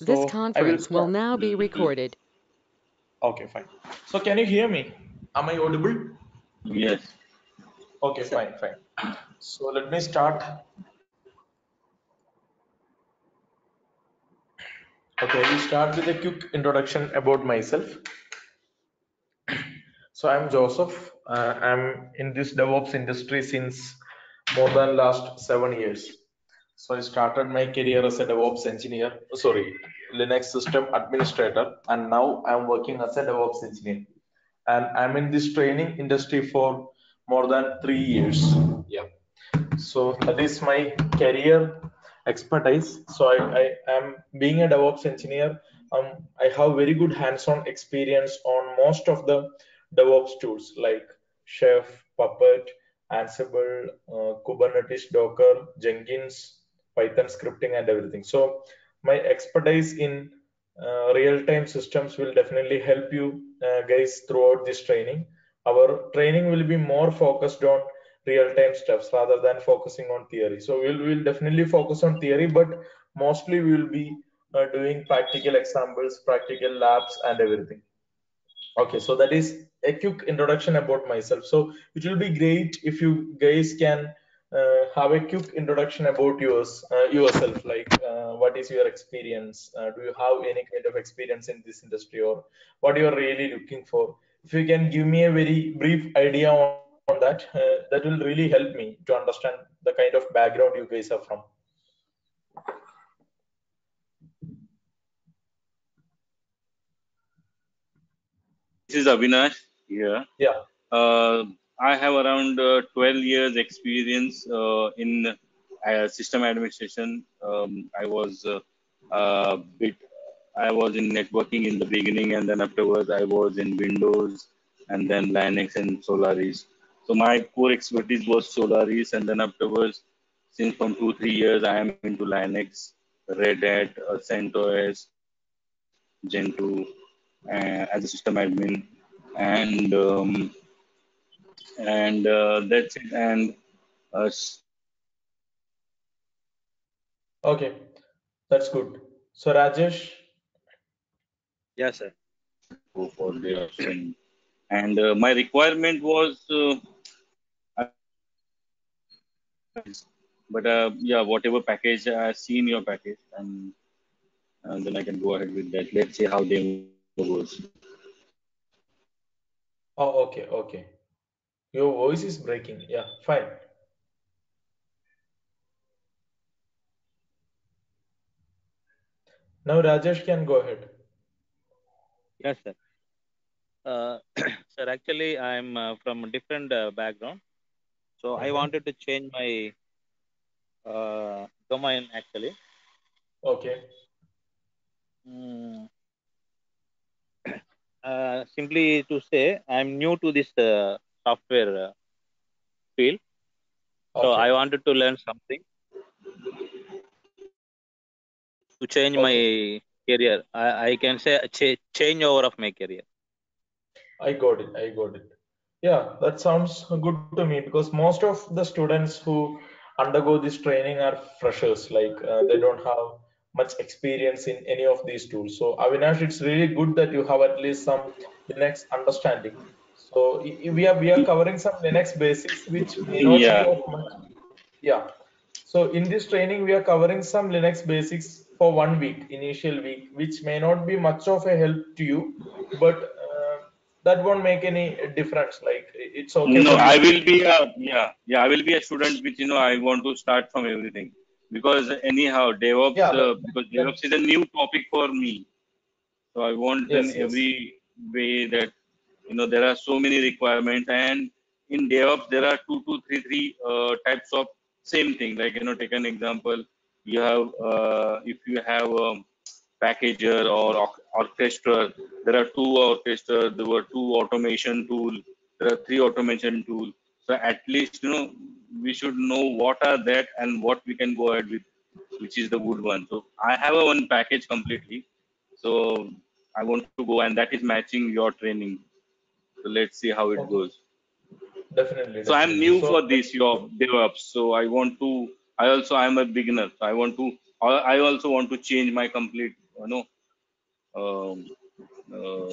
This So I will conference will start. now be recorded. Okay, fine. So can you hear me? Am I audible? Yes. Okay, Yes, sir. fine, fine. So let me start. Okay, we start with a quick introduction about myself. So I'm Joseph. I'm in this DevOps industry since more than last 7 years. So I started my career as a DevOps engineer, sorry, Linux system administrator, and now I'm working as a DevOps engineer. And I'm in this training industry for more than 3 years. Yeah. So that is my career expertise. So I am being a DevOps engineer. I have very good hands-on experience on most of the DevOps tools like Chef, Puppet, Ansible, Kubernetes, Docker, Jenkins, Python scripting, and everything. So my expertise in real-time systems will definitely help you guys throughout this training. Our training will be more focused on real-time stuffs rather than focusing on theory. So we'll definitely focus on theory, but mostly we will be doing practical examples, practical labs, and everything. Okay, so that is a quick introduction about myself. So it will be great if you guys can have a quick introduction about yourself, like what is your experience? Do you have any kind of experience in this industry, or what you are really looking for? If you can give me a very brief idea on that, that will really help me to understand the kind of background you guys are from. This is Avinash here. Yeah. I have around 12 years experience in system administration. Bit. I was in networking in the beginning, and then afterwards I was in Windows, and then Linux and Solaris. So my core expertise was Solaris, and then afterwards, since from 2 3 years, I am into Linux, Red Hat, CentOS, Gentoo, as a system admin, and that's it. And uh, Okay, that's good. So Rajesh. Yes, sir. go for the option. And my requirement was, but yeah, whatever package I see in your package, and then I can go ahead with that. Let's see how demo goes. Oh, okay, okay. Your voice is breaking. Yeah, fine. Now Rajesh can go ahead. Yes, sir. Sir, actually, I'm from a different background. So I Mhm. wanted to change my domain actually. Okay. Mm, simply to say, I'm new to this software field. So I Okay. wanted to learn something to change my Okay. career. I can say a change over of my career. I got it. I got it. Yeah, that sounds good to me because most of the students who undergo this training are freshers, like they don't have much experience in any of these tools. So Avinash, it's really good that you have at least some Linux understanding. So we are covering some Linux basics which may not be Yeah, of much. Yeah. So in this training, we are covering some Linux basics for 1 week, initial week, which may not be much of a help to you, but that won't make any difference. Like it's okay no, for you I to. will be a yeah, I will be a student which I want to start from everything because anyhow DevOps Yeah. because That, DevOps is a new topic for me. So I want in yes. Yes. every way that there are so many requirements, and in DevOps there are three types of same thing. Like take an example. You have if you have a packager or orchestra, there are two orchestra. There were two automation tool. There are three automation tool. So at least we should know what are that and what we can go ahead with, which is the good one. So I have a one package completely. So I want to go, and that is matching your training. So let's see how it Okay. goes. Definitely. So I'm Definitely. new So for this your DevOps. So I want to. I also I'm a beginner. So I want to. I also want to change my complete. um, uh,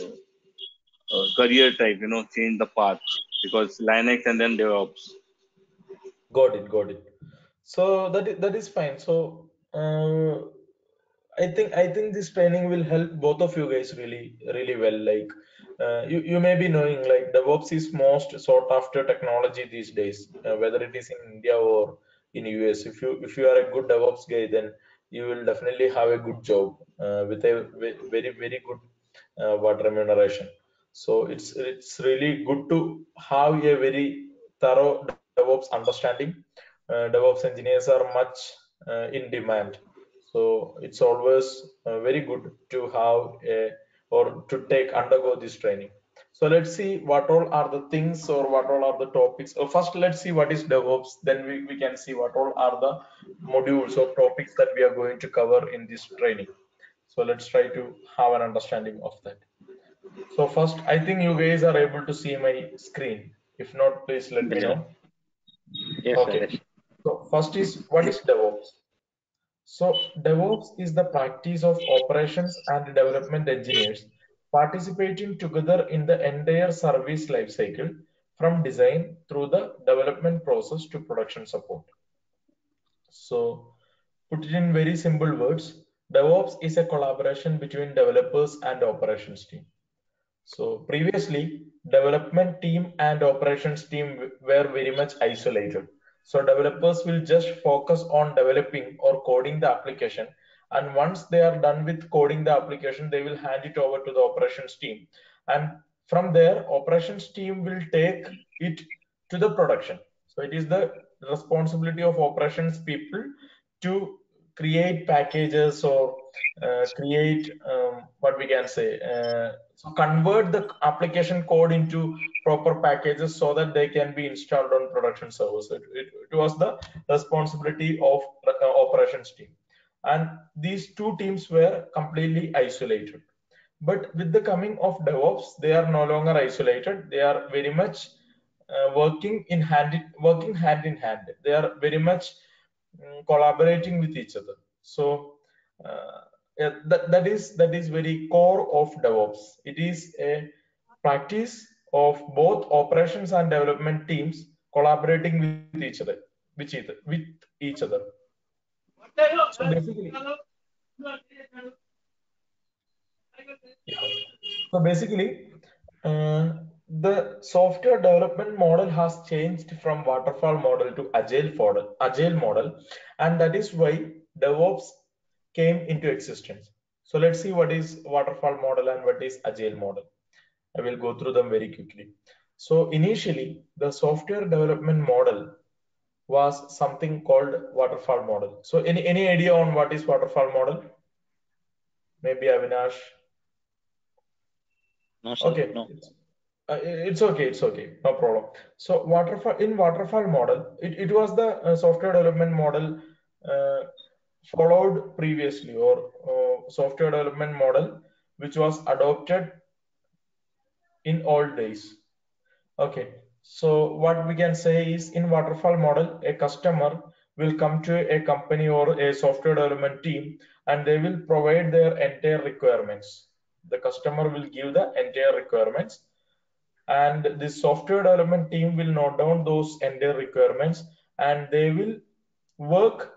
career type, change the path, because Linux and then DevOps. Got it. So that is fine. So I think this training will help both of you guys really well. Like you may be knowing like DevOps is most sought after technology these days, whether it is in India or in US. If you are a good DevOps guy, then you will definitely have a good job with a very good what remuneration. So it's really good to have a very thorough DevOps understanding. DevOps engineers are much in demand, so it's always very good to have a, or to take undergo this training. So let's see what all are the things or what all are the topics. First, let's see what is DevOps. Then we can see what all are the modules or topics that we are going to cover in this training. So let's try to have an understanding of that. So first, I think you guys are able to see my screen. If not, please let me Yes, sir. know. Yes, sir. Okay. Yes. So first is what is DevOps? So DevOps is the practice of operations and development engineers participating together in the entire service lifecycle from design through the development process to production support. So put it in very simple words, DevOps is a collaboration between developers and operations team. So previously, development team and operations team were very much isolated. So developers will just focus on developing or coding the application. And once they are done with coding the application, they will hand it over to the operations team. And from there, operations team will take it to the production. So it is the responsibility of operations people to create packages or create what we can say so convert the application code into proper packages so that they can be installed on production servers. It was the responsibility of operations team, and these two teams were completely isolated. But with the coming of DevOps, they are no longer isolated. They are very much working hand in hand. They are very much collaborating with each other. So yeah, that is very core of DevOps. It is a practice of both operations and development teams collaborating with each other, with each other. So basically, yeah. So basically, the software development model has changed from waterfall model to agile model, and that is why DevOps came into existence. So let's see what is waterfall model and what is agile model. I will go through them very quickly. So initially, the software development model was something called waterfall model. So any idea on what is waterfall model? Maybe Avinash. No, sir. Okay, No. it's okay, no problem. So waterfall model, it was the software development model uh, followed previously, or software development model which was adopted in old days. Okay, so what we can say is in waterfall model, a customer will come to a company or a software development team and they will provide their entire requirements. The customer will give the entire requirements, and the software development team will note down those entire requirements, and they will work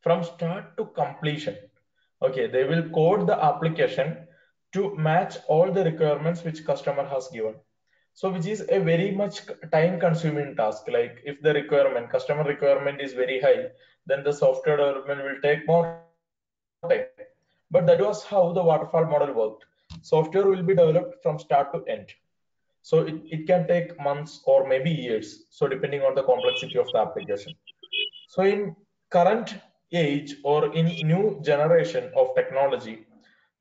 from start to completion. Okay, they will code the application to match all the requirements which customer has given. So which is a very much time consuming task. Like if the customer requirement is very high, then the software development will take more time. But that was how the waterfall model worked. Software will be developed from start to end. So it can take months or maybe years, so depending on the complexity of the application. So in current age or in new generation of technology,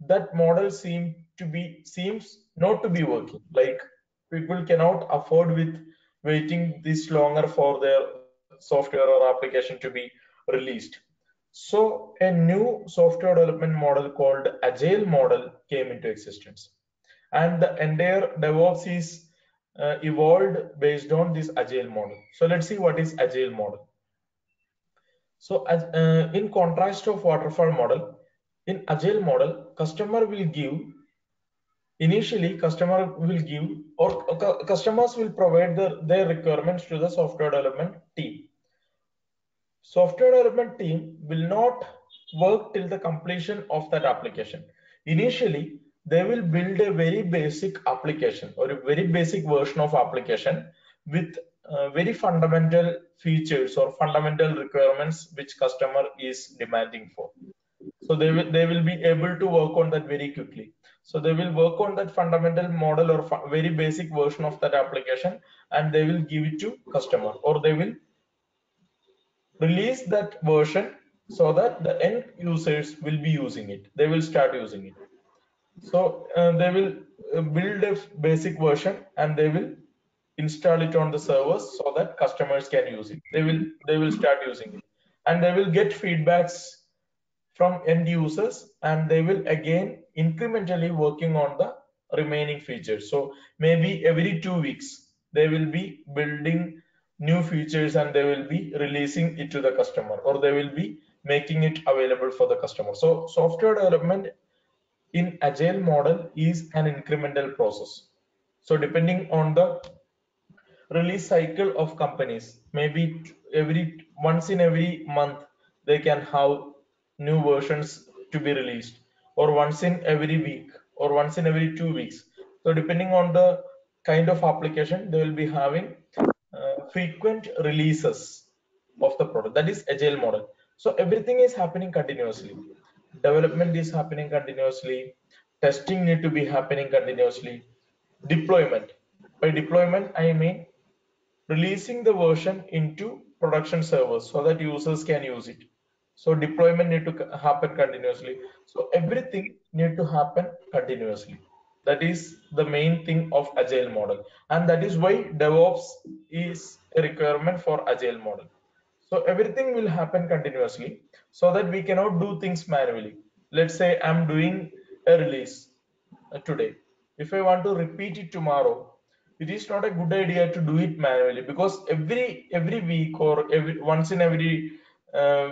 that model seems not to be working. Like people cannot afford with waiting this longer for their software or application to be released. So a new software development model called agile model came into existence, and the entire DevOps is evolved based on this agile model. So let's see what is agile model. So as in contrast of waterfall model, In agile model, initially customer will give or customers will provide their requirements to the software development team. Software development team will not work till the completion of that application. Initially, they will build a very basic application or a very basic version of application with very fundamental features or fundamental requirements which customer is demanding for. So they will be able to work on that very quickly. So they will work on that fundamental model or very basic version of that application, and they will give it to customer, or they will release that version so that the end users will be using it. They will start using it. So they will build a basic version and they will install it on the servers so that customers can use it. They will start using it, and they will get feedbacks from end users, and they will again incrementally working on the remaining features. So maybe every 2 weeks they will be building new features and they will be releasing it to the customer, or they will be making it available for the customer. So software development in agile model is an incremental process. So depending on the release cycle of companies, maybe every once in every month they can have new versions to be released, or once in every week, or once in every 2 weeks. So depending on the kind of application, they will be having frequent releases of the product. That is agile model. So everything is happening continuously. Development is happening continuously, testing need to be happening continuously, deployment. By deployment I mean releasing the version into production servers so that users can use it. So deployment need to happen continuously. So everything need to happen continuously. That is the main thing of agile model, and that is why DevOps is a requirement for agile model. So everything will happen continuously so that we cannot do things manually. Let's say I'm doing a release today. If I want to repeat it tomorrow, it is not a good idea to do it manually, because every week, or every once in every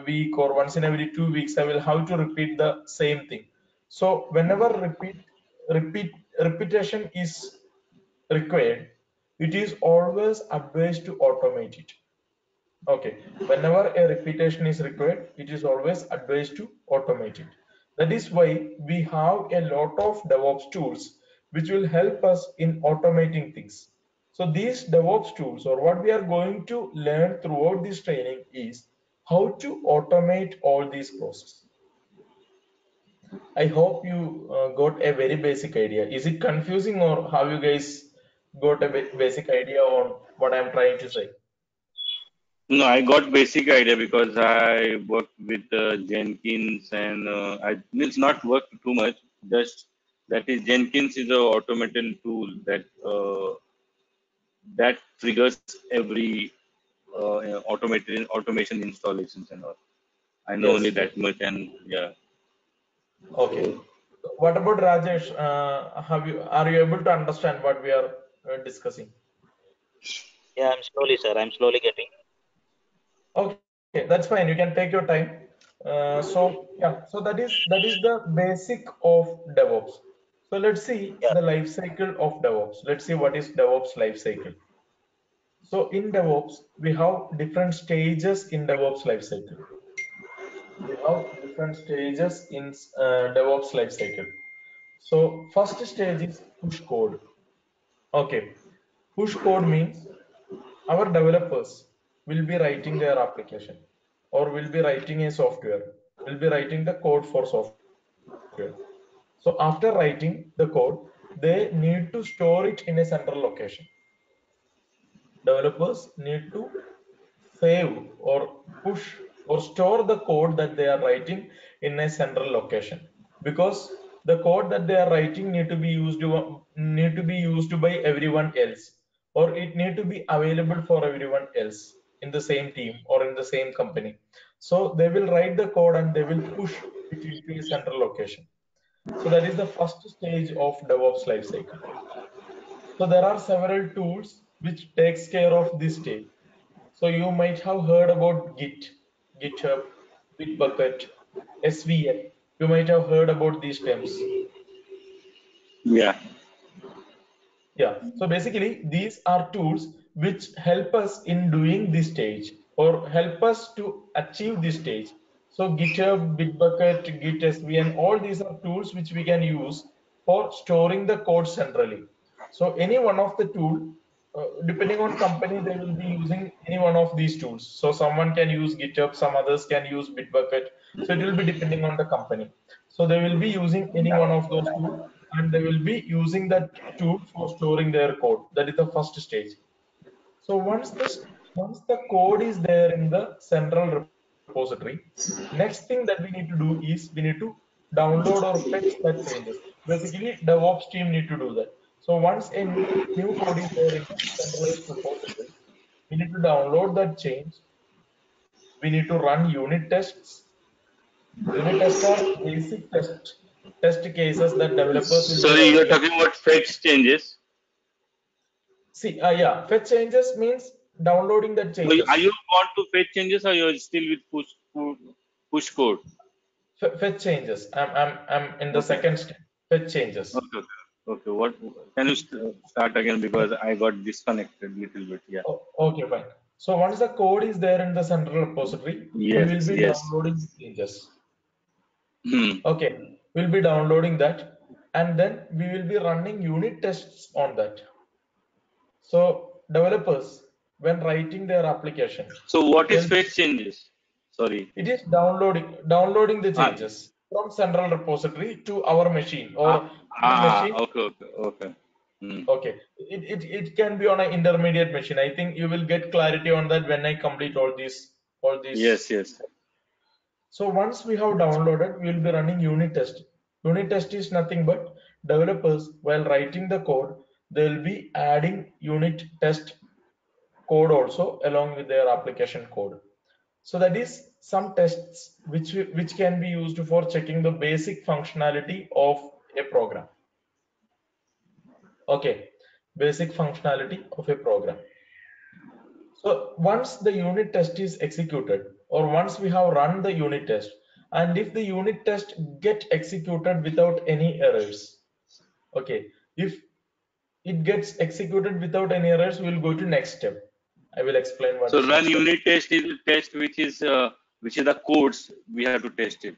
week, or once in every 2 weeks, I will have to repeat the same thing. So whenever repetition is required, it is always advised to automate it. Okay, whenever a repetition is required, it is always advised to automate it. That is why we have a lot of DevOps tools which will help us in automating things. So these DevOps tools, or what we are going to learn throughout this training, is how to automate all these processes. I hope you got a very basic idea. Is it confusing, or have you guys got a basic idea on what I'm trying to say? No, I got basic idea because I worked with Jenkins, and I it's not worked too much. Just that is Jenkins is a automated tool that triggers every automated automation installations and all. I know only Yes, yes. that much, and yeah. Okay. So What about Rajesh? Are you able to understand what we are discussing? Yeah, I'm slowly, sir. I'm slowly getting. Okay, that's fine. You can take your time. So yeah, so that is the basic of DevOps. So let's see Yeah, the life cycle of DevOps. Let's see what is DevOps life cycle. So in DevOps, we have different stages in DevOps life cycle. We have different stages in DevOps life cycle. So first stage is push code. Okay, push code means our developers will be writing their application, or will be writing a software, will be writing the code for software. So after writing the code, they need to store it in a central location. Developers need to save or push or store the code that they are writing in a central location, because the code that they are writing need to be used by everyone else, or it need to be available for everyone else in the same team or in the same company. So they will write the code and they will push it into a central location. So that is the first stage of DevOps lifecycle. So there are several tools which takes care of this stage. So you might have heard about Git, GitHub, Bitbucket, SVN. You might have heard about these terms. Yeah. Yeah. So basically, these are tools which help us in doing this stage or help us to achieve this stage. So GitHub, Bitbucket, Git SVN, all these are tools which we can use for storing the code centrally. So any one of the tool, depending on company, they will be using any one of these tools. So someone can use GitHub, some others can use Bitbucket. So it will be depending on the company. So they will be using any one of those tools and they will be using that tool for storing their code. That is the first stage. So once the code is there in the central repository, next thing that we need to do is we need to download or fetch that changes. Basically, DevOps team need to do that. So once a new code is there in the centralized repository, we need to download that change. We need to run unit tests. Unit tests are basic test cases that developers will be Sorry, you're writing. talking about fetch changes. See, yeah, fetch changes means downloading that So are changes. you want to fetch changes or you're still with push code? Fetch changes. I'm in the Okay. second step. Fetch changes. Okay. Okay. Okay. What can you start again because I got disconnected little bit. Yeah. Okay, fine. So once the code is there in the central repository, we will Yes. be Yes. downloading the changes. Hmm. Okay, we'll be downloading that, and then we will be running unit tests on that. So developers, when writing their application, So what is they'll fetch changes? Sorry. it is downloading the Ah. changes from central repository to our machine Ah. or the machine. Okay. Okay. Okay. Hmm. Okay, it can be on an intermediate machine. I think you will get clarity on that when I complete all these. Yes. Yes. So once we have downloaded, we will be running unit test. Unit test is nothing but developers while writing the code, they will be adding unit test code also along with their application code. So that is some tests which can be used for checking the basic functionality of a program. Okay, basic functionality of a program. So once the unit test is executed, or once we have run the unit test, and if the unit test get executed without any errors, okay, if it gets executed without any errors, we'll go to next step. I will explain what So is run next step. unit test is a test which is the codes we have to test it.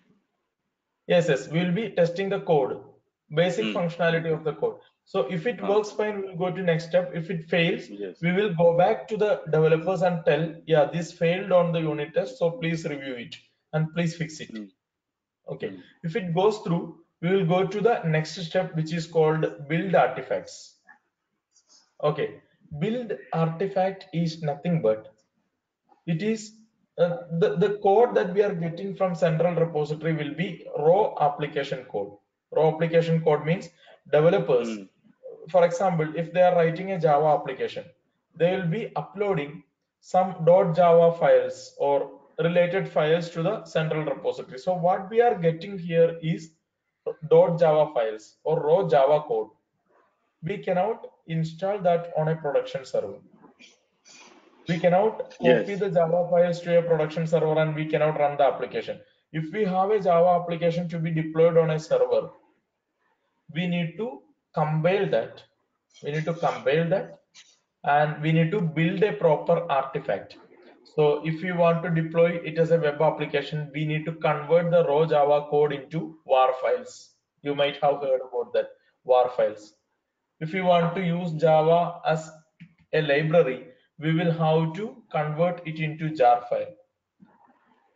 Yes, we will be testing the code, basic Hmm. functionality of the code. So if it Ah. works fine, we'll go to next step. If it fails, Yes. we will go back to the developers and tell, yeah, this failed on the unit test, so please review it and please fix it. Hmm. Okay. Hmm. If it goes through, we will go to the next step, which is called build artifacts. Okay. Build artifact is nothing but it is the code that we are getting from central repository will be raw application code. Raw application code means developers, Hmm. for example, if they are writing a Java application, they will be uploading some .java files or related files to the central repository. So what we are getting here is .java files or raw Java code. We cannot install that on a production server. We cannot copy Yes. the Java files to a production server and we cannot run the application. If we have a Java application to be deployed on a server, we need to compile that. We need to compile that and we need to build a proper artifact. So if we want to deploy it as a web application, we need to convert the raw Java code into WAR files. You might have heard about that, WAR files. If we want to use Java as a library, we will have to convert it into jar file.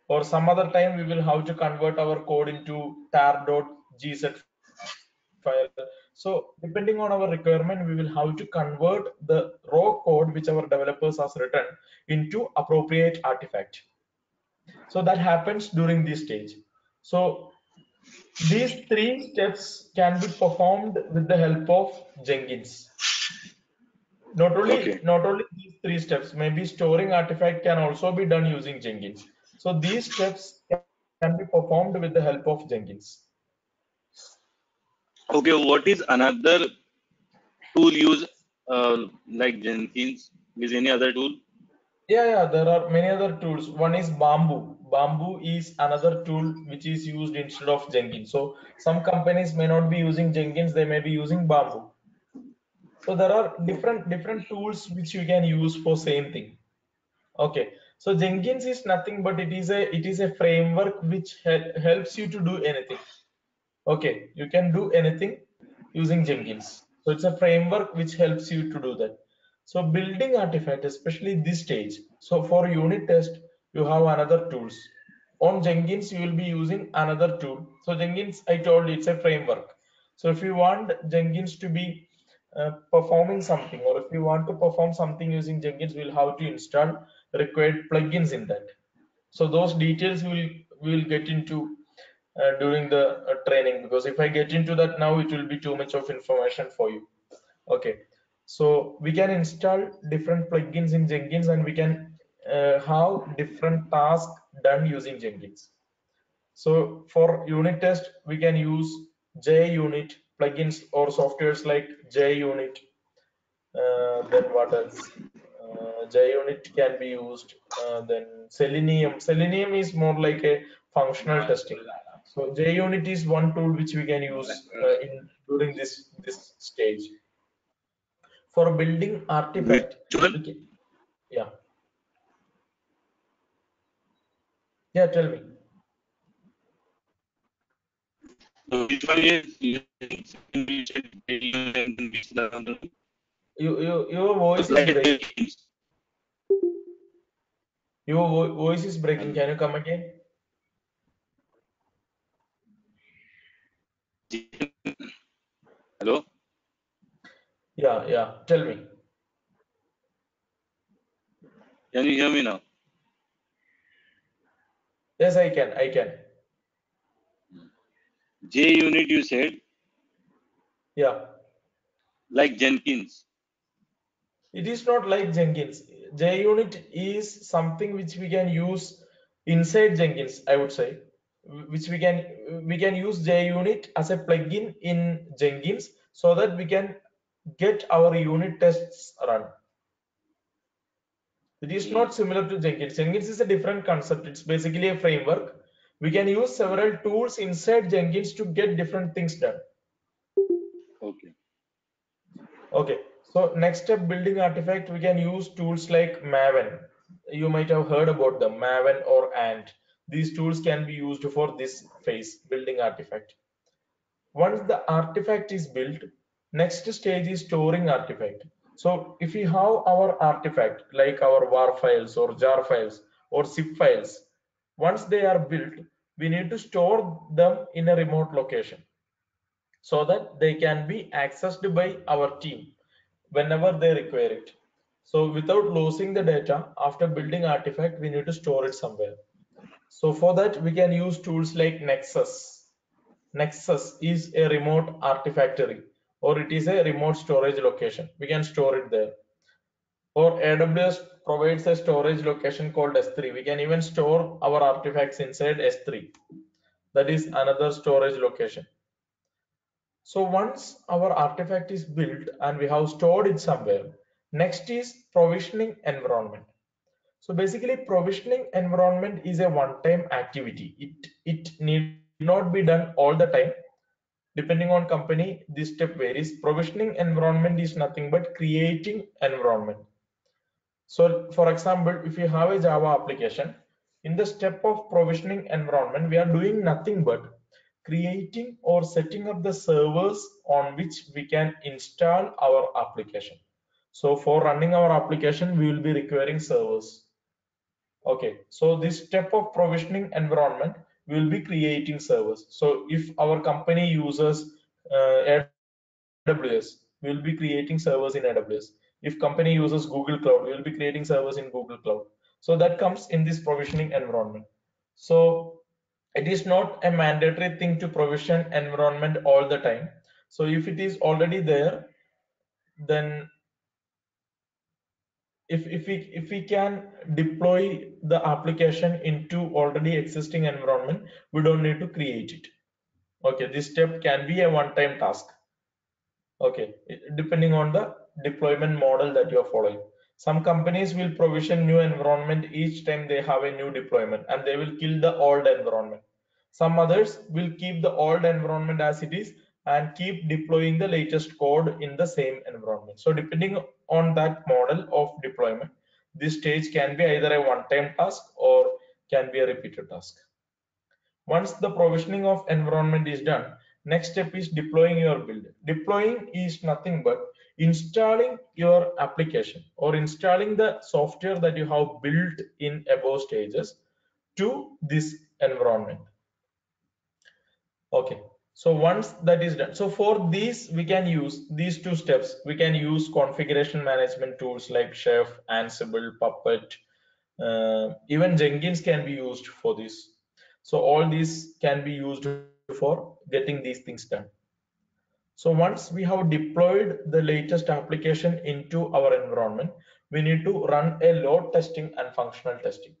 Or some other time we will have to convert our code into tar.gz file. So depending on our requirement, we will have to convert the raw code which our developers has written into appropriate artifact. So that happens during this stage. So these three steps can be performed with the help of Jenkins. Okay. Not only these three steps, maybe storing artifact can also be done using Jenkins. So these steps can be performed with the help of Jenkins. Okay. What is another tool use like Jenkins? Is any other tool? Yeah, there are many other tools. One is Bamboo. Bamboo is another tool which is used instead of Jenkins. So some companies may not be using Jenkins, they may be using Bamboo. So there are different tools which you can use for same thing. Okay. So Jenkins is nothing but it is a framework which helps you to do anything. Okay, you can do anything using Jenkins. So it's a framework which helps you to do that. So building artifact, especially this stage. So for unit test, you have another tools. On Jenkins, you will be using another tool. So Jenkins, I told you, it's a framework. So if you want Jenkins to be performing something, or if you want to perform something using Jenkins, we'll have to install required plugins in that. So those details we will get into during the training, because if I get into that now, it will be too much of information for you. Okay, so we can install different plugins in Jenkins, and we can have different tasks done using Jenkins. So for unit test, we can use JUnit plugins or softwares like JUnit. Then what else? JUnit can be used. Then Selenium. Selenium is more like a functional testing. So JUnit is one tool which we can use in during this stage. For building artifact, Virtual. we can, yeah, yeah. Tell me. So which one is using and then which the other one? Your voice is Like breaking. Jenkins. Your voice is breaking. Hello. Can you come again? Hello. Yeah. Tell me. Can you hear me now? Yes, I can. I can. JUnit you said, Yeah. like Jenkins. It is not like Jenkins. JUnit is something which we can use inside Jenkins, I would say. Which we can use JUnit as a plugin in Jenkins, so that we can get our unit tests run. It is Okay. not similar to Jenkins. Jenkins is a different concept. It's basically a framework. We can use several tools inside Jenkins to get different things done. Okay. Okay, so next step, building artifact, we can use tools like Maven. You might have heard about them, Maven or Ant. These tools can be used for this phase, building artifact. Once the artifact is built, next stage is storing artifact. So if we have our artifact, like our war files or jar files or zip files, once they are built, we need to store them in a remote location, so that they can be accessed by our team whenever they require it. So without losing the data after building artifact, we need to store it somewhere. So for that, we can use tools like Nexus. Nexus is a remote artifactory, or it is a remote storage location. We can store it there. Or AWS provides a storage location called S3. We can even store our artifacts inside S3. That is another storage location. So once our artifact is built and we have stored it somewhere, next is provisioning environment. So basically, provisioning environment is a one-time activity. It need not be done all the time. Depending on company, this step varies. Provisioning environment is nothing but creating environment. So for example, if you have a Java application, in the step of provisioning environment, we are doing nothing but creating or setting up the servers on which we can install our application. So for running our application, we will be requiring servers. Okay, so this step of provisioning environment, we will be creating servers. So if our company uses AWS, we will be creating servers in AWS. If company uses Google Cloud, we will be creating servers in Google Cloud. So that comes in this provisioning environment. So it is not a mandatory thing to provision environment all the time. So if it is already there, then if we can deploy the application into already existing environment, we don't need to create it. Okay, this step can be a one-time task. Okay, depending on the deployment model that you are following. Some companies will provision new environment each time they have a new deployment, and they will kill the old environment. Some others will keep the old environment as it is and keep deploying the latest code in the same environment. So depending on that model of deployment, this stage can be either a one-time task or can be a repeated task. Once the provisioning of environment is done, next step is deploying your build. Deploying is nothing but installing your application or installing the software that you have built in above stages to this environment. Okay, so once that is done, so for these we can use these two steps. We can use configuration management tools like Chef, Ansible, Puppet, even Jenkins can be used for this. So all these can be used for getting these things done. So once we have deployed the latest application into our environment, we need to run a load testing and functional testing.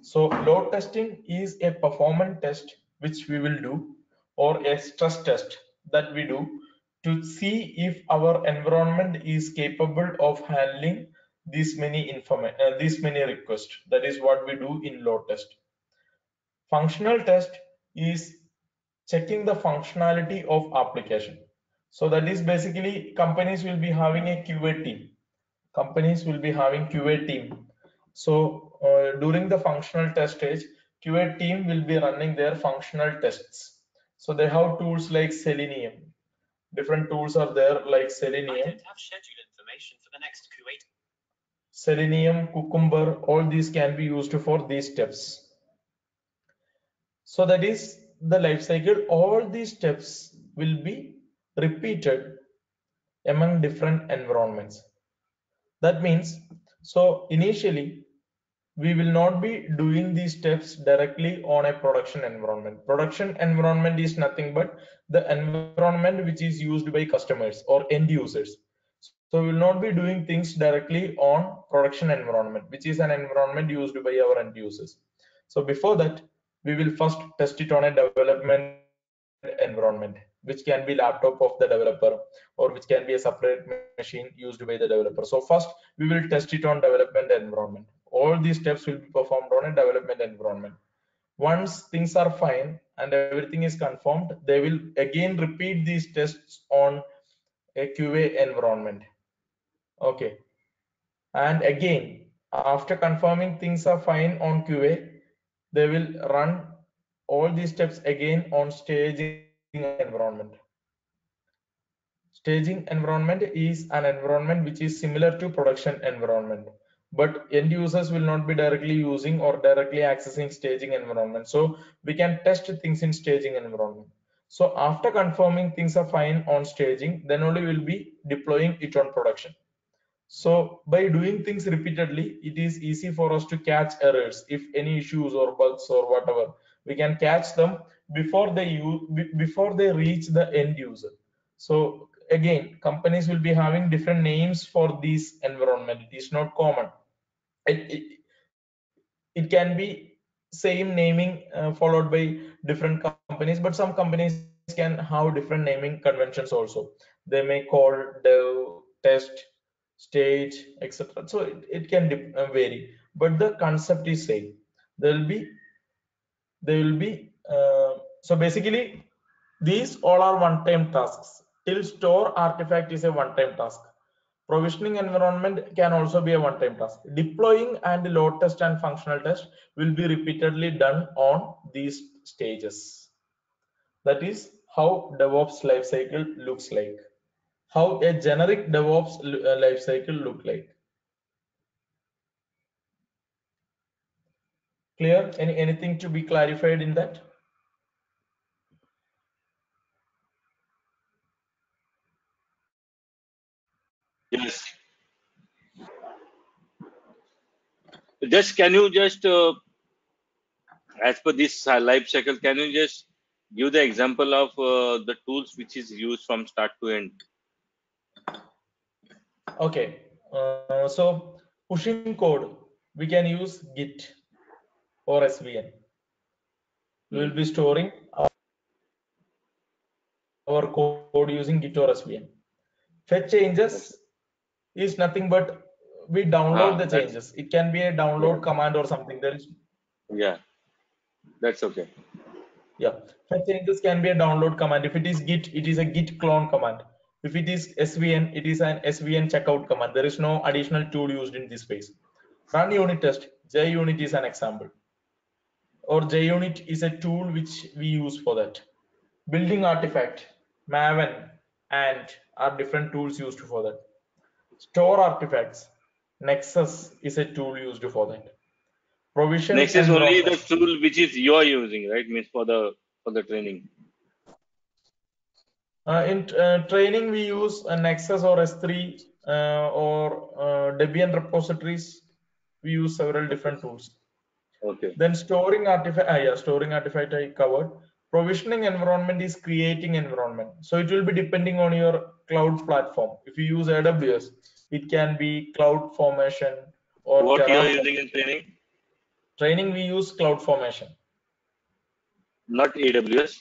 So load testing is a performance test which we will do, or a stress test that we do to see if our environment is capable of handling these many requests. That is what we do in load test. Functional test is checking the functionality of application. So that is basically companies will be having a QA team. Companies will be having QA team. So during the functional test stage, QA team will be running their functional tests. So they have tools like Selenium. Different tools are there like Selenium. Selenium, Cucumber, all these can be used for these steps. So that is the life cycle. All these steps will be repeated among different environments. That means, so initially, we will not be doing these steps directly on a production environment. Production environment is nothing but the environment which is used by customers or end users. So we will not be doing things directly on production environment, which is an environment used by our end users. So before that, we will first test it on a development environment, which can be laptop of the developer, or which can be a separate machine used by the developer. So first, we will test it on development environment. All these steps will be performed on a development environment. Once things are fine and everything is confirmed, they will again repeat these tests on a QA environment. Okay. And again, after confirming things are fine on QA, they will run all these steps again on staging environment. Staging environment is an environment which is similar to production environment, but end users will not be directly using or directly accessing staging environment. So we can test things in staging environment. So after confirming things are fine on staging, then only we'll be deploying it on production. So by doing things repeatedly, it is easy for us to catch errors. If any issues or bugs or whatever, we can catch them before they reach the end user. So again, companies will be having different names for this environment. It is not common. It can be same naming followed by different companies, but some companies can have different naming conventions also. They may call dev, test, stage, etc. So it can vary, but the concept is same. There will be so basically these all are one-time tasks. Till store artifact is a one-time task. Provisioning environment can also be a one-time task. Deploying and load test and functional test will be repeatedly done on these stages. That is how DevOps lifecycle looks like. How a generic DevOps lifecycle look like. Clear? Anything to be clarified in that? Yes. Just can you just as per this life cycle, can you just give the example of the tools which is used from start to end? Okay. So pushing code, we can use Git or SVN. We will be storing our code using Git or SVN. Fetch changes is nothing but we download the That's, changes. It can be a yeah, download command or something. There is, yeah, that's okay. yeah, fetch changes can be a download command. If it is Git, it is a Git clone command. If it is SVN, it is an SVN checkout command. There is no additional tool used in this phase. Run unit test. JUnit is an example, or JUnit is a tool which we use for that. Building artifact, Maven, and are different tools used for that. Store artifacts, Nexus is a tool used for that. Provision Next is only the environment. tool which is you are using, right? Means for the training. In training, we use Nexus or S3 or Debian repositories. We use several Okay. different tools. Okay. Then storing artifact, yeah, storing artifact I covered. Provisioning environment is creating environment. So it will be depending on your cloud platform. If you use AWS, it can be cloud formation or What you are Terraform. using in training? Training, we use cloud formation. Not AWS.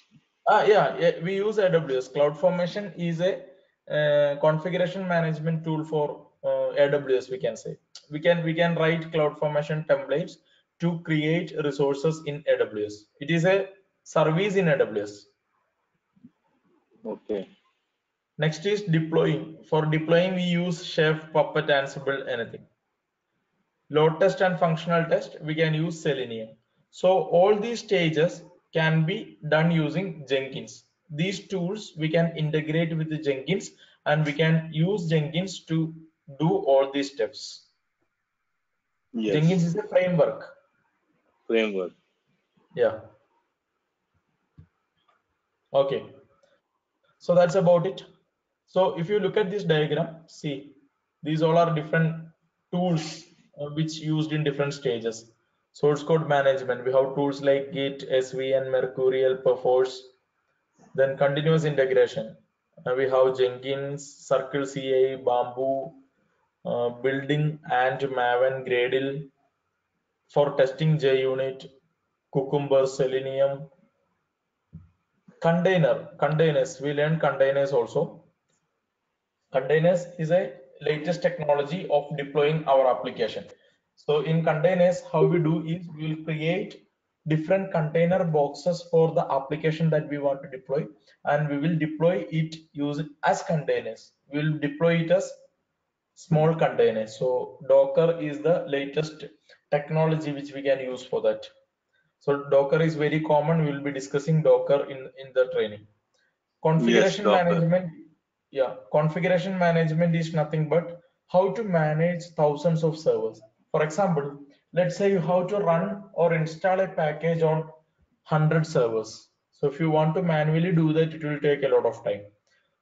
Yeah, we use AWS. CloudFormation is a configuration management tool for AWS. We can say we can write CloudFormation templates to create resources in AWS. It is a service in AWS. Okay. Next is deploying. For deploying, we use Chef, Puppet, Ansible, anything. Load test and functional test, we can use Selenium. So all these stages can be done using Jenkins. These tools we can integrate with the Jenkins, and we can use Jenkins to do all these steps. Jenkins Yes. is a framework. Framework. Yeah. Okay. So that's about it. So if you look at this diagram, see, these all are different tools which used in different stages. Source code management, we have tools like Git, SVN, Mercurial, Perforce. Then continuous integration, we have Jenkins, Circle CI, Bamboo, building and Maven, Gradle. For testing, JUnit, Cucumber, Selenium. Containers, we learned containers also. Containers is a latest technology of deploying our application. So in containers, how we do is we will create different container boxes for the application that we want to deploy, and we will deploy it using as containers. We will deploy it as small containers. So Docker is the latest technology which we can use for that. So Docker is very common. We will be discussing Docker in the training. Yes, Configuration Docker. management, yeah, configuration management is nothing but how to manage thousands of servers. For example, let's say you have to run or install a package on 100 servers. So if you want to manually do that, it will take a lot of time.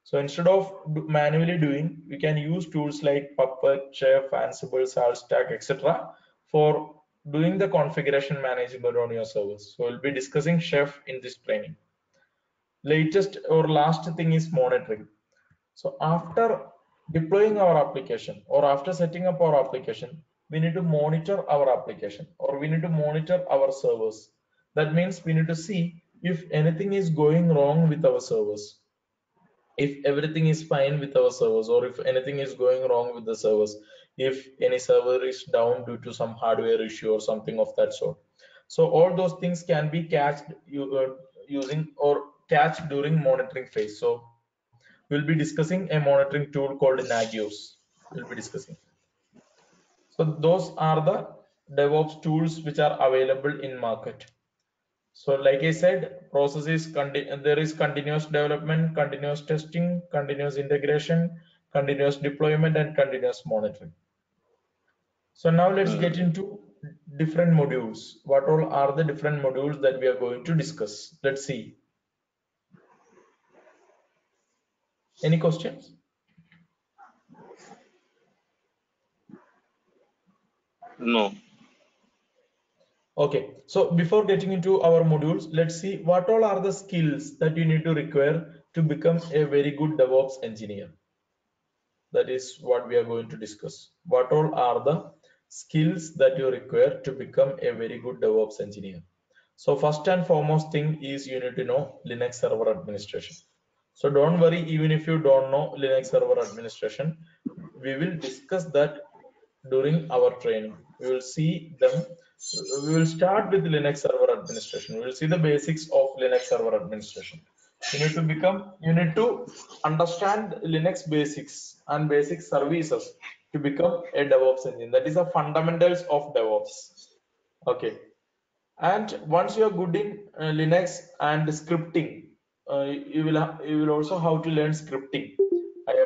So instead of manually doing, we can use tools like Puppet, Chef, Ansible, SaltStack, etc. for doing the configuration management on your servers. So we'll be discussing Chef in this training. Latest or last thing is monitoring. So after deploying our application or after setting up our application, we need to monitor our application or we need to monitor our servers. That means we need to see if anything is going wrong with our servers, if everything is fine with our servers, or if anything is going wrong with the servers, if any server is down due to some hardware issue or something of that sort. So all those things can be catched using or catched during monitoring phase. So we'll be discussing a monitoring tool called Nagios. We'll be discussing. So those are the DevOps tools which are available in market. So like I said, process is there is continuous development, continuous testing, continuous integration, continuous deployment, and continuous monitoring. So now let's get Hmm. into different modules. What all are the different modules that we are going to discuss? Let's see. Any questions? No. Okay, so before getting into our modules, let's see what all are the skills that you need to require to become a very good DevOps engineer. That is what we are going to discuss. What all are the skills that you require to become a very good DevOps engineer? So first and foremost thing is you need to know Linux server administration. So don't worry, even if you don't know Linux server administration, we will discuss that during our training. We will see them. We will start with Linux server administration. We will see the basics of Linux server administration. You need to understand Linux basics and basic services to become a DevOps engineer. That is the fundamentals of DevOps. Okay. And once you are good in Linux and scripting, you will also have to learn scripting.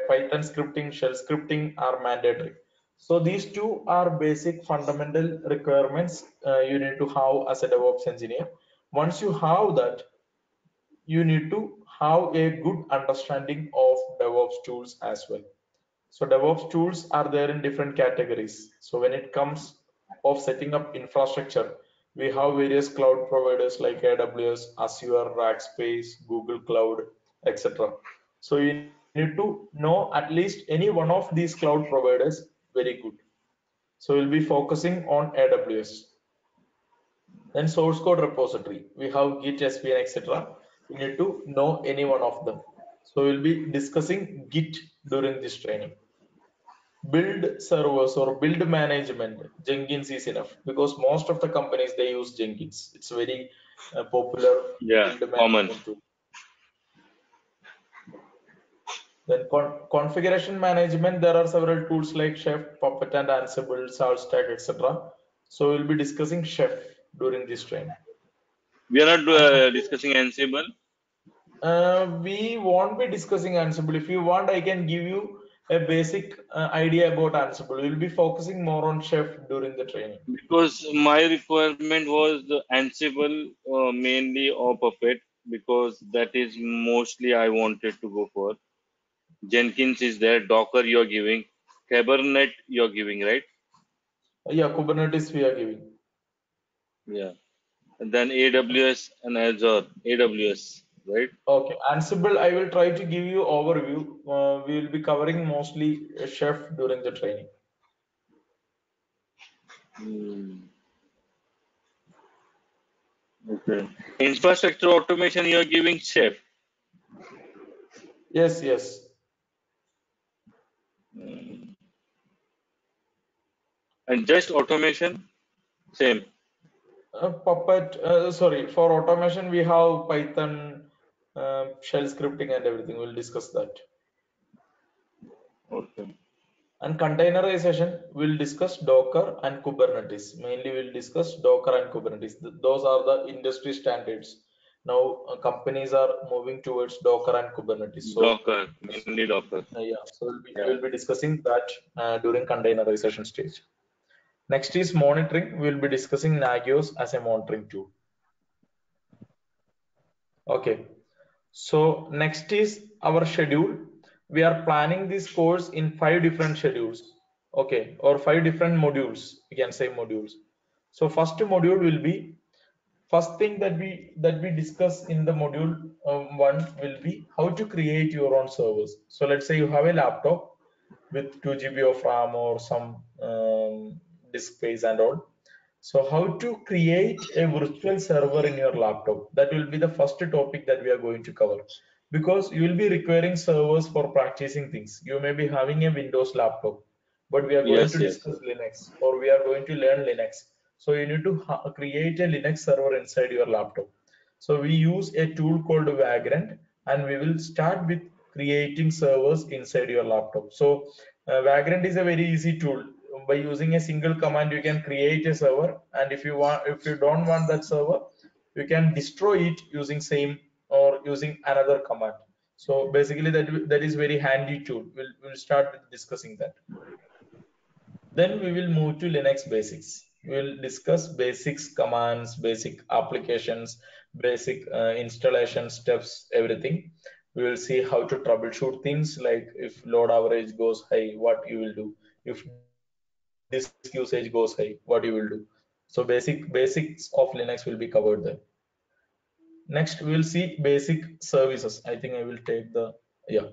Python scripting, shell scripting are mandatory. So these two are basic fundamental requirements you need to have as a DevOps engineer. Once you have that, you need to have a good understanding of DevOps tools as well. So DevOps tools are there in different categories. So when it comes of setting up infrastructure, we have various cloud providers like AWS, Azure, Rackspace, Google Cloud, etc. So you need to know at least any one of these cloud providers very good. So we'll be focusing on AWS. Then source code repository. We have Git, SVN, etc. You need to know any one of them. So we'll be discussing Git during this training. Build servers or build management, Jenkins is enough because most of the companies they use Jenkins. It's very popular Yeah, build common. management tool. Then configuration management, there are several tools like Chef, Puppet, and Ansible, SaltStack, etc. So we'll be discussing Chef during this training. We are not And discussing Ansible. we won't be discussing Ansible. If you want, I can give you a basic idea about Ansible. We'll be focusing more on Chef during the training. Because my requirement was the Ansible mainly or Puppet because that is mostly I wanted to go for. Jenkins is there, Docker you're giving, Kubernetes you're giving, right? Yeah, Kubernetes we are giving. Yeah. And then AWS and Azure, AWS, right? Okay, Ansible, I will try to give you overview. We will be covering mostly Chef during the training. Hmm. Okay. Infrastructure automation you're giving Chef. Yes, yes. And just automation, same. Puppet, sorry, for automation we have Python, shell scripting and everything. We'll discuss that. Okay. And containerization, we'll discuss Docker and Kubernetes. Mainly, we'll discuss Docker and Kubernetes. Those are the industry standards. Now, companies are moving towards Docker and Kubernetes. So, Docker, mainly Docker. yeah, so Yeah. we'll be discussing that during containerization stage. Next is monitoring. We'll be discussing Nagios as a monitoring tool. Okay. So next is our schedule. We are planning this course in 5 different schedules. Okay, or 5 different modules. We can say modules. So first module will be first thing that we discuss in the module one will be how to create your own servers. So let's say you have a laptop with 2 GB of RAM or some disk space and all. So how to create a virtual server in your laptop? That will be the first topic that we are going to cover because you will be requiring servers for practicing things. You may be having a Windows laptop, but we are going Yes, to yes. discuss Linux or we are going to learn Linux. So you need to create a Linux server inside your laptop. So we use a tool called Vagrant and we will start with creating servers inside your laptop. So Vagrant is a very easy tool. By using a single command, you can create a server, and if you don't want that server, you can destroy it using same or using another command. So basically, that is very handy tool. We'll start with discussing that. Then we will move to Linux basics. We will discuss basics, commands, basic applications, basic installation steps, everything. We will see how to troubleshoot things like if load average goes high, what you will do. If disk usage goes high, what you will do. So basics of Linux will be covered there. Next, we will see basic services. I think I will take the, yeah.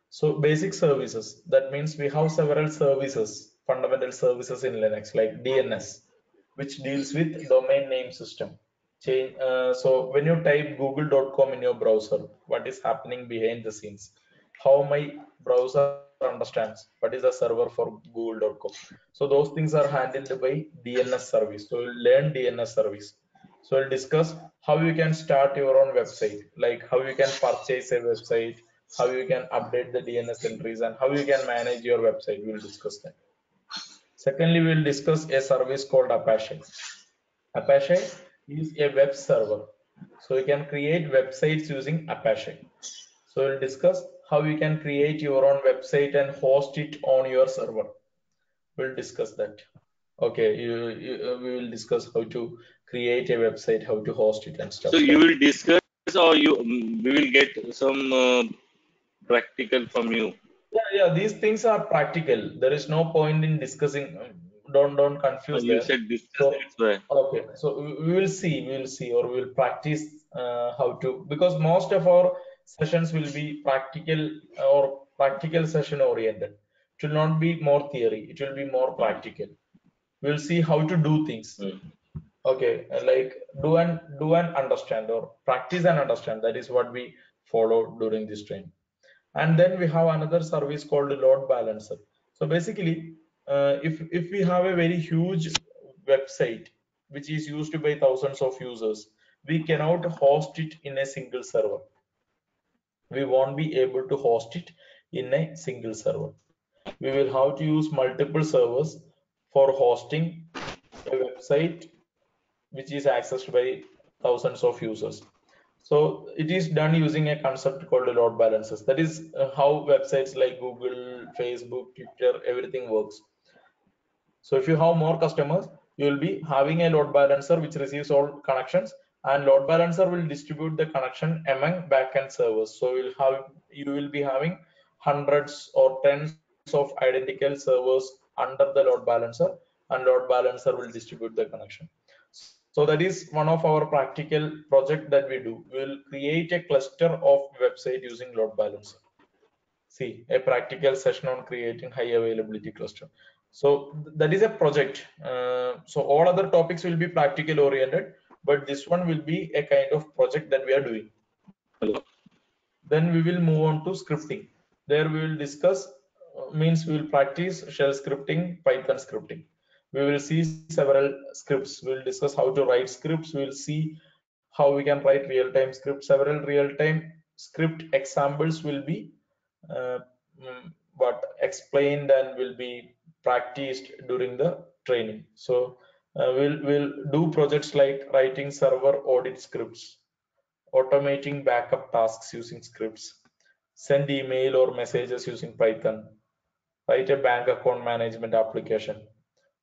So basic services, that means we have several services, fundamental services in Linux like DNS, which deals with domain name system. So when you type google.com in your browser, what is happening behind the scenes? how my browser understands what is a server for google.com. So those things are handled by DNS service. So we'll learn DNS service. So we'll discuss how you can start your own website, like how you can purchase a website, how you can update the DNS entries, and how you can manage your website. We'll discuss that. Secondly, we'll discuss a service called Apache. Apache is a web server. So you can create websites using Apache. So we'll discuss how you can create your own website and host it on your server. We'll discuss that. Okay, we will discuss how to create a website, how to host it and stuff. So you will discuss, or we will get some practical from you. Yeah, these things are practical. There is no point in discussing. Don't confuse You there. said discuss, So that's why. okay, so we will see, or we will practice how to, because most of our sessions will be practical or practical session oriented. It will not be more theory. It will be more practical. We'll see how to do things. Okay, like do and understand, or practice and understand. That is what we follow during this training. And then we have another service called load balancer. So basically, if we have a very huge website which is used by thousands of users, we cannot host it in a single server. We won't be able to host it in a single server. We will have to use multiple servers for hosting a website which is accessed by thousands of users. So it is done using a concept called load balancers. That is how websites like Google, Facebook, Twitter, everything works. So if you have more customers, you will be having a load balancer which receives all connections, and load balancer will distribute the connection among backend servers. So you will be having hundreds or tens of identical servers under the load balancer, and load balancer will distribute the connection. So that is one of our practical project that we do. We will create a cluster of website using load balancer. See, a practical session on creating high availability cluster. So that is a project. So all other topics will be practical oriented, but this one will be a kind of project that we are doing. Then we will move on to scripting. There we will discuss, means we will practice shell scripting, Python scripting. We will see several scripts. We will discuss how to write scripts. We will see how we can write real-time scripts. Several real-time script examples will be uh, explained and will be practiced during the training. So we'll do projects like writing server audit scripts, automating backup tasks using scripts, send email or messages using Python, write a bank account management application,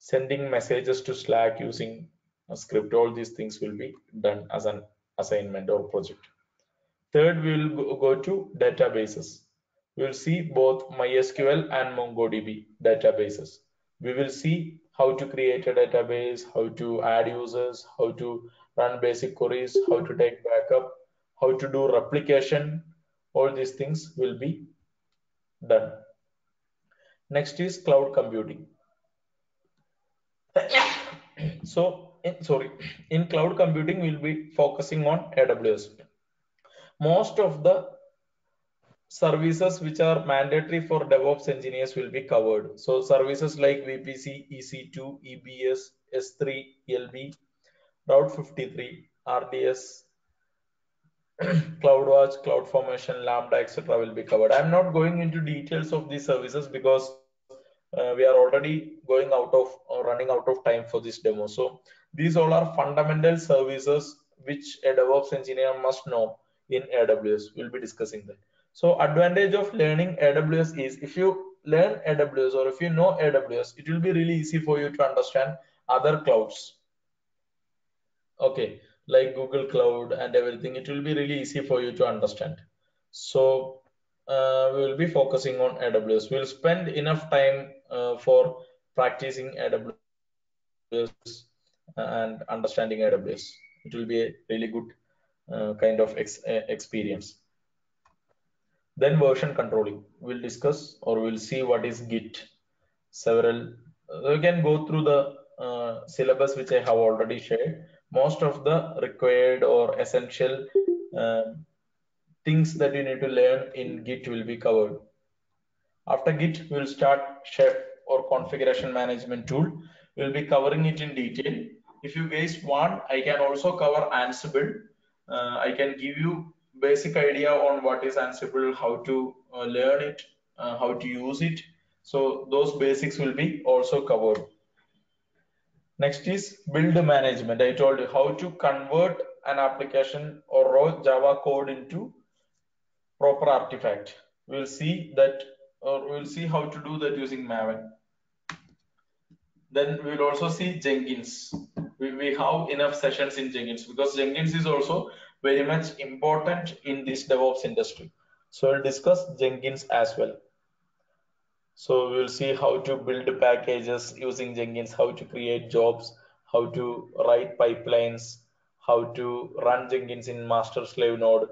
sending messages to Slack using a script. All these things will be done as an assignment or project. Third, we will go to databases. We will see both MySQL and MongoDB databases. We will see how to create a database, how to add users, how to run basic queries, how to take backup, how to do replication. All these things will be done. Next is cloud computing. So, in cloud computing, we'll be focusing on AWS. Most of the services which are mandatory for DevOps engineers will be covered. So services like VPC, EC2, EBS, S3, ELB, Route 53, RDS, CloudWatch, CloudFormation, Lambda, etc. will be covered. I'm not going into details of these services because we are already going out of running out of time for this demo. So these all are fundamental services which a DevOps engineer must know in AWS. We'll be discussing that. So advantage of learning AWS is, if you learn AWS or if you know AWS, it will be really easy for you to understand other clouds. Okay, like Google Cloud and everything, it will be really easy for you to understand. So we will be focusing on AWS. We'll spend enough time for practicing AWS and understanding AWS. It will be a really good kind of experience. Then version controlling. We'll discuss, or we'll see what is Git. Several, we can go through the syllabus which I have already shared. Most of the required or essential things that you need to learn in Git will be covered. After Git, we will start Chef or configuration management tool. We'll be covering it in detail. If you guys want, I can also cover Ansible. I can give you basic idea on what is Ansible, how to learn it, how to use it. So those basics will be also covered. Next is build management. I told you how to convert an application or raw Java code into proper artifact. We'll see that, or we'll see how to do that using Maven. Then we'll also see Jenkins. We have enough sessions in Jenkins because Jenkins is also very much important in this DevOps industry. So we'll discuss Jenkins as well. So we'll see how to build packages using Jenkins, how to create jobs, how to write pipelines, how to run Jenkins in master slave node,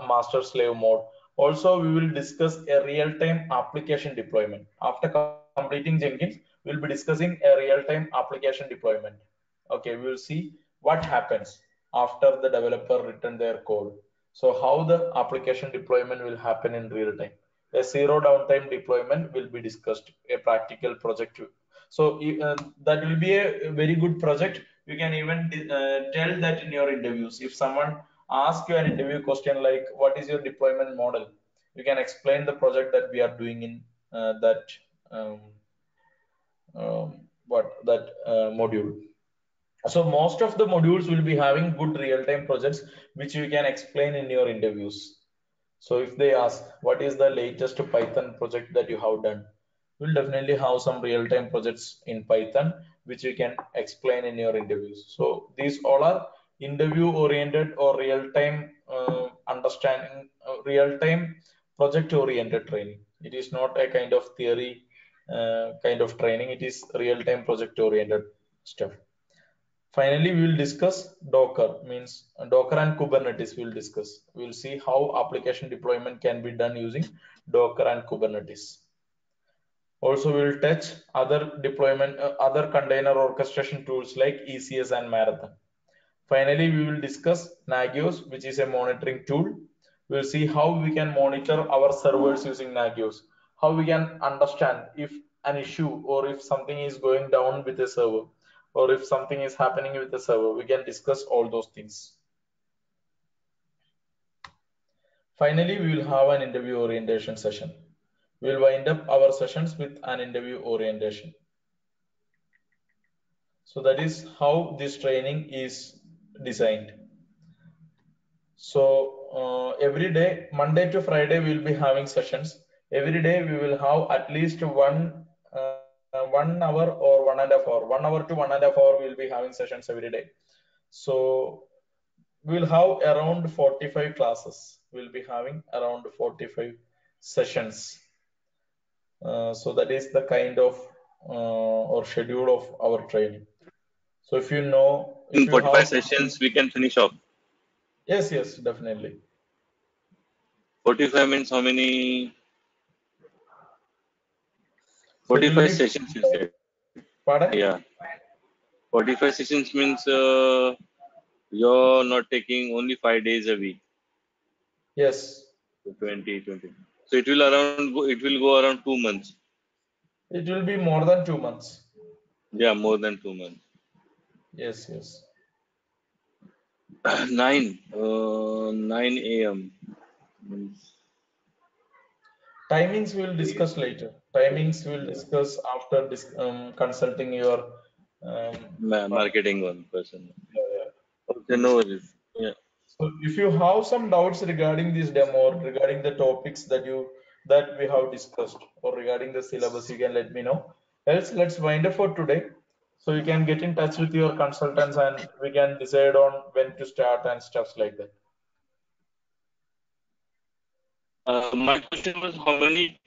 master slave mode. Also, we will discuss a real-time application deployment. After completing Jenkins, we'll be discussing a real-time application deployment. Okay, we will see what happens after the developer written their code. So how the application deployment will happen in real time. A zero downtime deployment will be discussed, a practical project. So that will be a very good project. You can even tell that in your interviews. If someone asks you an interview question like, what is your deployment model? You can explain the project that we are doing in that um, module. So most of the modules will be having good real-time projects which you can explain in your interviews. So if they ask what is the latest Python project that you have done, we'll definitely have some real-time projects in Python which you can explain in your interviews. So these all are interview-oriented or real-time understanding, real-time project-oriented training. It is not a kind of theory kind of training. It is real-time project-oriented stuff. Finally, we will discuss Docker, means Docker and Kubernetes we will discuss. We will see how application deployment can be done using Docker and Kubernetes. Also, we will touch other deployment, other container orchestration tools like ECS and Marathon. Finally, we will discuss Nagios, which is a monitoring tool. We will see how we can monitor our servers using Nagios, how we can understand if an issue or if something is going down with a server or if something is happening with the server. We can discuss all those things. Finally, we will have an interview orientation session. We will wind up our sessions with an interview orientation. So that is how this training is designed. So every day, Monday to Friday, we will be having sessions. Every day, we will have at least 1 hour or 1.5 hour. 1 hour to 1.5 hour, we will be having sessions every day. So we will have around 45 classes. We'll be having around 45 sessions. So that is the kind of or schedule of our training. So if you know, if In you 45 have sessions, we can finish off. yes, definitely. 45 means how many? So it will 45 be, sessions you said. pardon? Yeah. 45 sessions means you're not taking only 5 days a week. Yes. So 20. So it will go around 2 months. It will be more than 2 months. Yeah, more than 2 months. Yes. 9 a.m. Timings we will discuss later. Timings we will discuss after consulting your partner. Marketing one person. Yeah. Okay, We'll no discuss. worries. Yeah. So if you have some doubts regarding this demo or regarding the topics that we have discussed or regarding the syllabus, you can let me know. Else, let's wind up for today. So you can get in touch with your consultants and we can decide on when to start and stuffs like that. My question was how many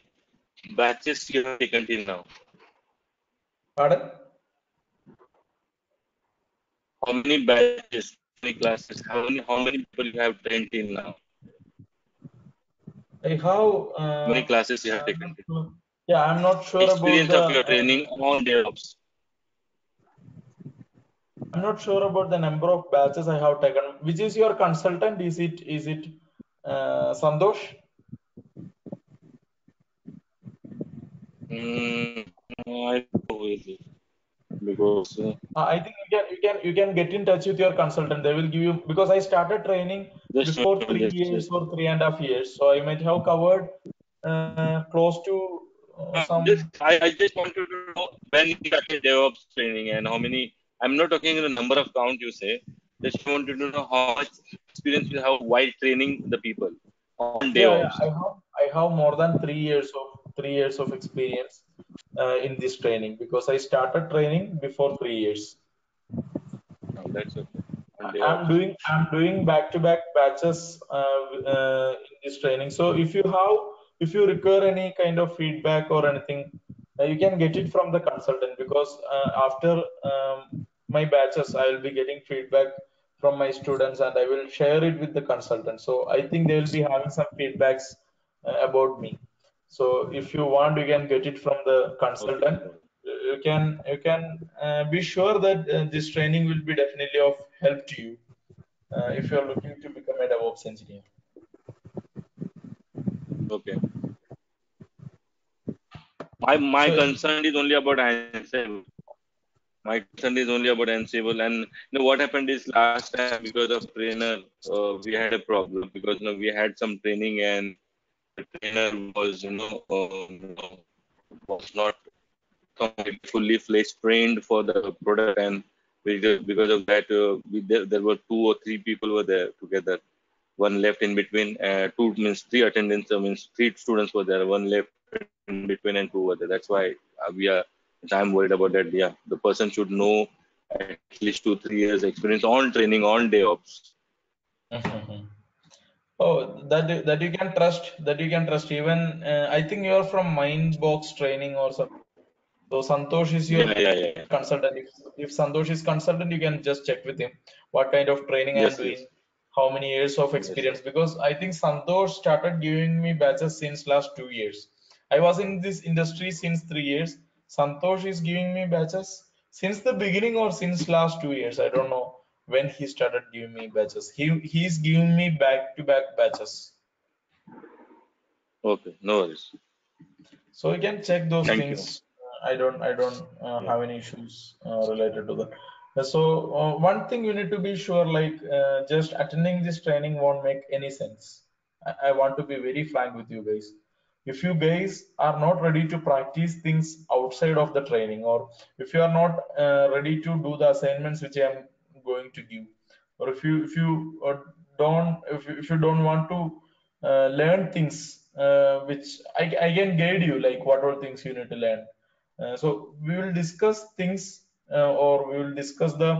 batches you have taken till now? Pardon? How many batches, how many classes, how many people you have trained till now? I have, How many classes you have I'm not taken till now? sure. Yeah, I'm not sure about Experience the, of your training on DevOps. I'm not sure about the number of batches I have taken. Which is your consultant? Is it Santosh? I know it because I think you can get in touch with your consultant. They will give you, because I started training just before 3 years or 3.5 years, so I might have covered close to some. I just wanted to know when you started DevOps training and how many. I'm not talking the number of count you say. Just wanted to know how much experience you have while training the people on Yeah. DevOps. I have more than 3 years of experience in this training, because I started training before 3 years. Now that's okay. On I'm DevOps. doing I'm doing back-to-back batches in this training. So if you require any kind of feedback or anything, you can get it from the consultant, because after my batches, I will be getting feedback from my students and I will share it with the consultant. So I think they will be having some feedbacks about me. So if you want, you can get it from the Okay. consultant. You can be sure that this training will be definitely of help to you if you are looking to become a DevOps engineer. Okay. My So concern is only about Ansible. My concern is only about Ansible, and what happened is last time because of trainer, we had a problem because we had some training and the trainer was was not fully fledged trained for the product, and because of that, there were two or three people were there together. One left in between. Two means three attendants. Means three students were there. One left in between, and two were there. That's why we are. I'm worried about that. Yeah, the person should know at least 2 3 years experience on training on DevOps. Mhm. Oh, that you can trust. That you can trust. Even I think you are from Mindbox training or something. So Santosh is your Yeah, yeah, yeah. consultant. If Santosh is consultant, you can just check with him what kind of training I am Yes, doing, yes, how many years of yes, yes. experience. Because I think Santosh started giving me batches since last 2 years. I was in this industry since 3 years. Santosh is giving me batches since the beginning or since last 2 years. I don't know when he started giving me batches. He's giving me back to back batches. Okay, no worries. So you can check those Thank you. things. I don't Yeah. have any issues related to that. So one thing you need to be sure, like just attending this training won't make any sense. I want to be very frank with you guys. If you guys are not ready to practice things outside of the training, or if you are not ready to do the assignments which I am going to give, or if you don't want to learn things which I can guide you, like what all things you need to learn. So we will discuss things, or we will discuss the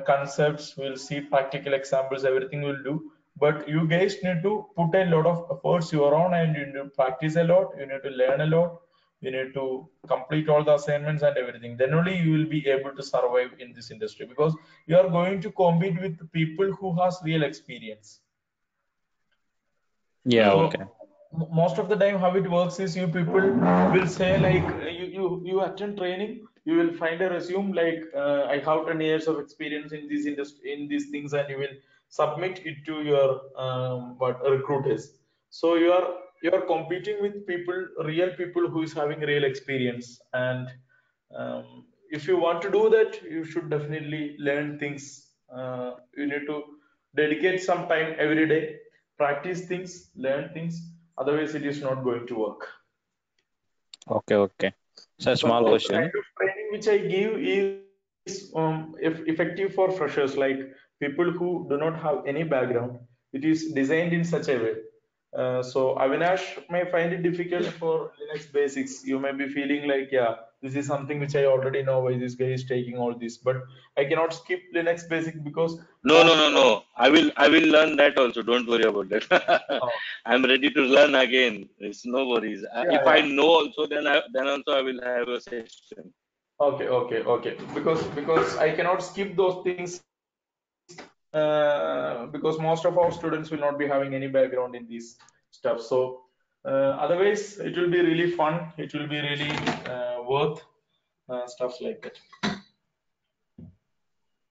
concepts. We'll see practical examples, everything we'll do. But you guys need to put a lot of efforts your own, and you need to practice a lot. You need to learn a lot. You need to complete all the assignments and everything. Then only you will be able to survive in this industry, because you are going to compete with people who has real experience. Yeah, Hmm. okay. So most of the time, how it works is, you people will say like, you attend training, you will find a resume like, I have 10 years of experience in this industry, in these things, and you will submit it to your what recruiters. So you are competing with people, real people who is having real experience. And if you want to do that, you should definitely learn things. You need to dedicate some time every day, practice things, learn things. Otherwise, it is not going to work. Okay, okay. So, a So small the Okay. kind question. of training which I give is effective for freshers, like people who do not have any background. It is designed in such a way. So Avinash may find it difficult for Linux basics. You may be feeling like, yeah, this is something which I already know. Why this guy is taking all this? But I cannot skip Linux basic, because No, no, most no, of. no. I will learn that also. Don't worry about that. Oh, I'm ready to learn again. It's no worries. yeah, If I yeah. know also, then also I will have a session. Okay. Because I cannot skip those things, because most of our students will not be having any background in this stuff. So otherwise, it will be really fun. It will be really worth stuff like that.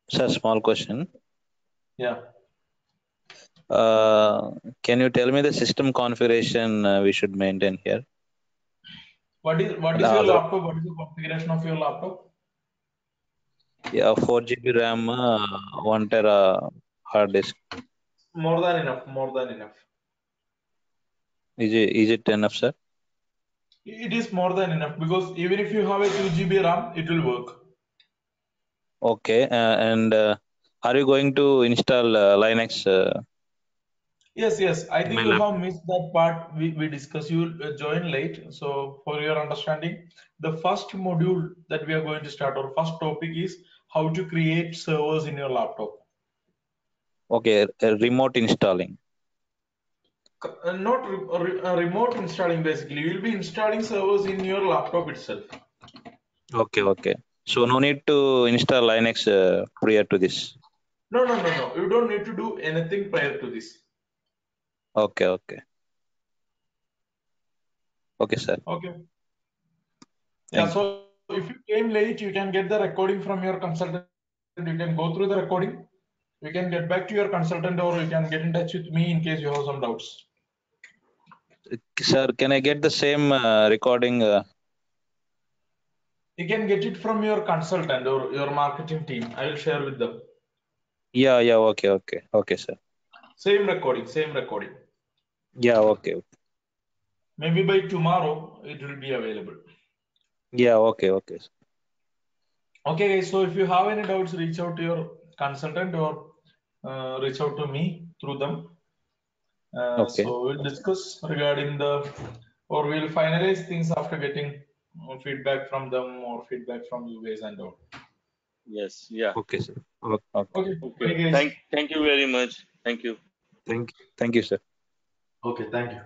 So, a small question. Yeah. Can you tell me the system configuration we should maintain here? What is The your other, laptop? What is the configuration of your laptop? yeah, 4 GB RAM, 1 TB hard disk. More than enough. More than enough. Is it enough, sir? It is more than enough because even if you have a 2 GB RAM, it will work. Okay. And are you going to install Linux Yes. I in think my you have laptop? missed that part we discussed. You joined late. So, for your understanding, the first module that we are going to start, or first topic, is how to create servers in your laptop. Okay, remote installing. Not remote installing, basically. You will be installing servers in your laptop itself. Okay. So no need to install Linux prior to this. No. You don't need to do anything prior to this. Okay, sir. Okay. Yeah, Thank you. so if you came late, you can get the recording from your consultant. You can go through the recording. You can get back to your consultant, or you can get in touch with me in case you have some doubts. Sir, can I get the same recording? You can get it from your consultant or your marketing team. I will share with them. Yeah. Okay, sir. Same recording, same recording. Yeah, okay. Maybe by tomorrow it will be available. Yeah, okay. Sir. Okay, guys. So if you have any doubts, reach out to your consultant or reach out to me through them. Okay. So we'll discuss regarding or we'll finalize things after getting feedback from them or feedback from you guys and all. Yes. Yeah. Okay, sir. Okay. Okay, bye Okay. guys. Thank you very much. Thank you. Thank you, sir. Okay, thank you.